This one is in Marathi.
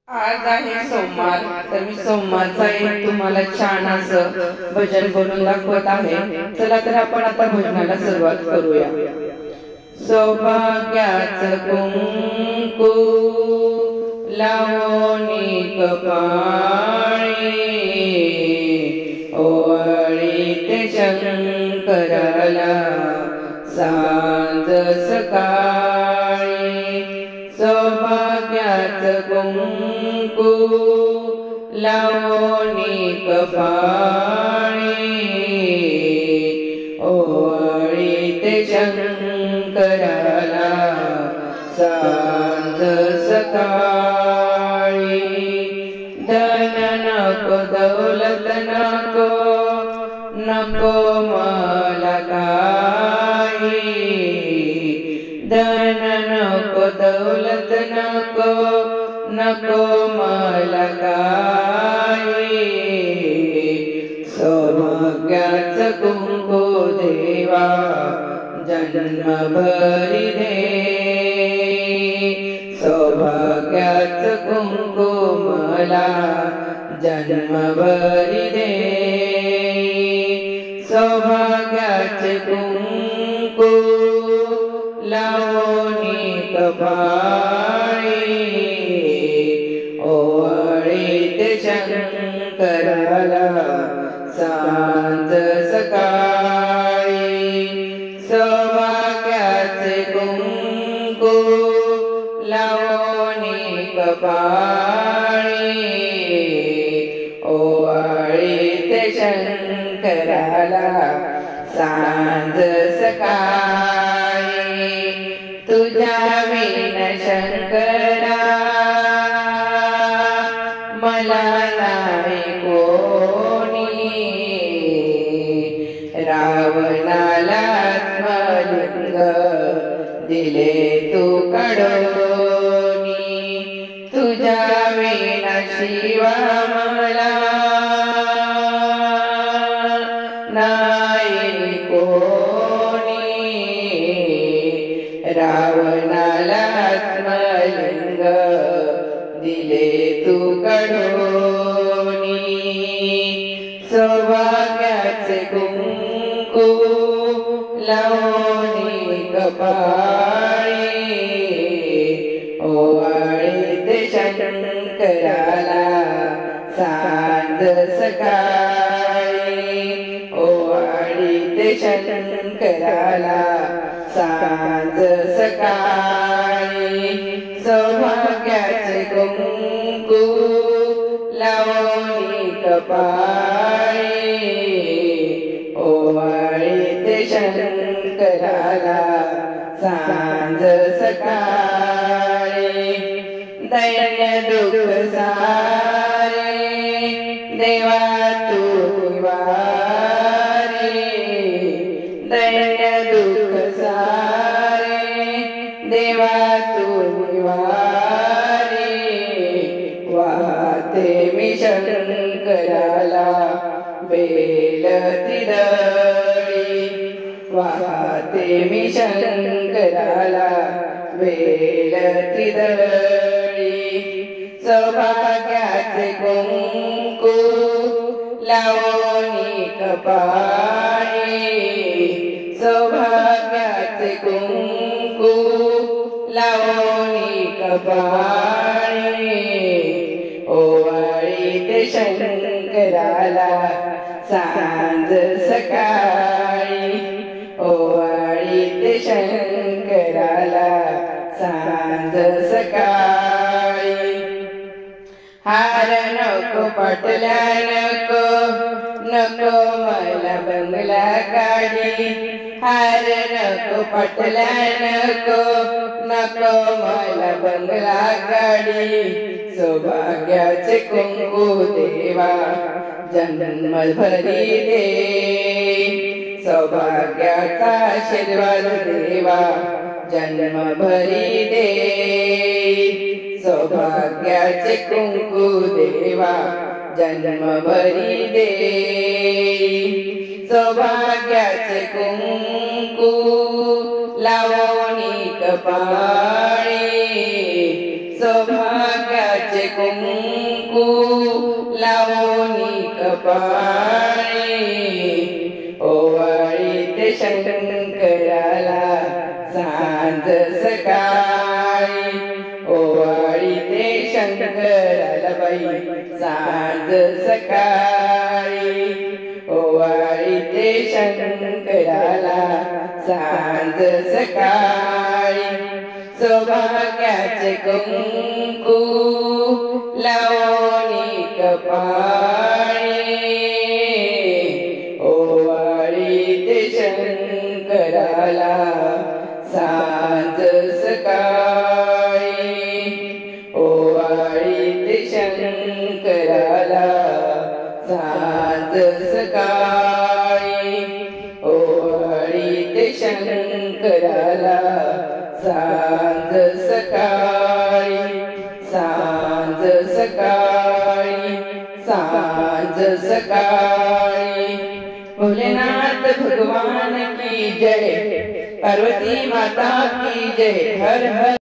आज आहे सोमवार, तर मी सोमवारचा एक तुम्हाला छान असं भजन करून दाखवत आहे. चला तर आपण आता भजनाला सुरुवात करूया. सौभाग्याच कुंकू लावणी कपाळी, ओवाळीत शंकराला सांज सकाळी. सौभाग्याच कुंकू लावणी कपाळी, ओवाळीत शंकराला सांज सकाळी. धन नको दौलत नको, नको मला काही. धन नको दौलत नको, नको मला काही. सौभाग्याच कुंकू देवा जन्मभरी दे. सौभाग्याच कुंकू मला जन्मभरी दे. सौभाग्याचे कुंकू लावणी कपाळी, ओवाळीत शंकराला सांज सकाळी. सौभाग्याचे कुंकू लावणी कपाळी, ओवाळीत शंकराला सांज सकाळी. तुझ्या विन शंकरा मला नाही कोणी. रावणाला आत्मलिंग दिले तू काढूनी. तुझ्या विना शिवा मला नाही कोणी. रावणाला आत्मलिंग दिले तू काढूनी. सौभाग्याचे कुंकू लावणी कपाळी, ओवाळीत शंकराला सांज सकाळी. ओवाळीत शंकराला सांज सकाळी. सौभाग्याचे कुंकू लावणी कपाळी, ओवाळीत शंकराला सांज सकाळी. दैन्य दुःख सारे देवा तू निवारे. दैन्य दुःख सारे देवा तू निवारे. वाहते मी शंकराला बेल त्रिदळी. वाहते मी शंकराला बेल त्रिदळी. सौभाग्याचे कुंकू लावणी कपाळी, सौभाग्याचे कुंकू लावणी कपाळी. ओवाळीत शंकराला सांज सकाळी. ओवाळीत शंकराला सांज सकाळी. हार नको पटल्या नको, नको मला बंगला गाडी. हार नको पटल्या नको, नको मला बंगला गाडी. सौभाग्याचे कुंकू देवा जन्मभरी दे. सौभाग्याचा आशीर्वाद देवा जन्मभरी दे. सौभाग्याचे कुंकू देवा जन्मभरी दे. सौभाग्याचे कुंकू लावणी कपाळी, सौभाग्याचे भाग्याचे कुंकू लावणी कपाळी ओवाळी ते शंकराला सांज सकाळी ओवाळी ते शंकराला बाई सांज सकाळी ओवाळी ते शंकराला सांज सकाळी सौभाग्याचे कुंकू लावणी कपाळी ओवाळी ते शंकराला सांज सकाळी ओवाळी ते शंकराला सांज सकाळी ओवाळी ते शंकराला सांज सकाळी सांज सकाळी सांज सकाळी। भोलेनाथ भगवान की जय, पार्वती माता की जय। हर हर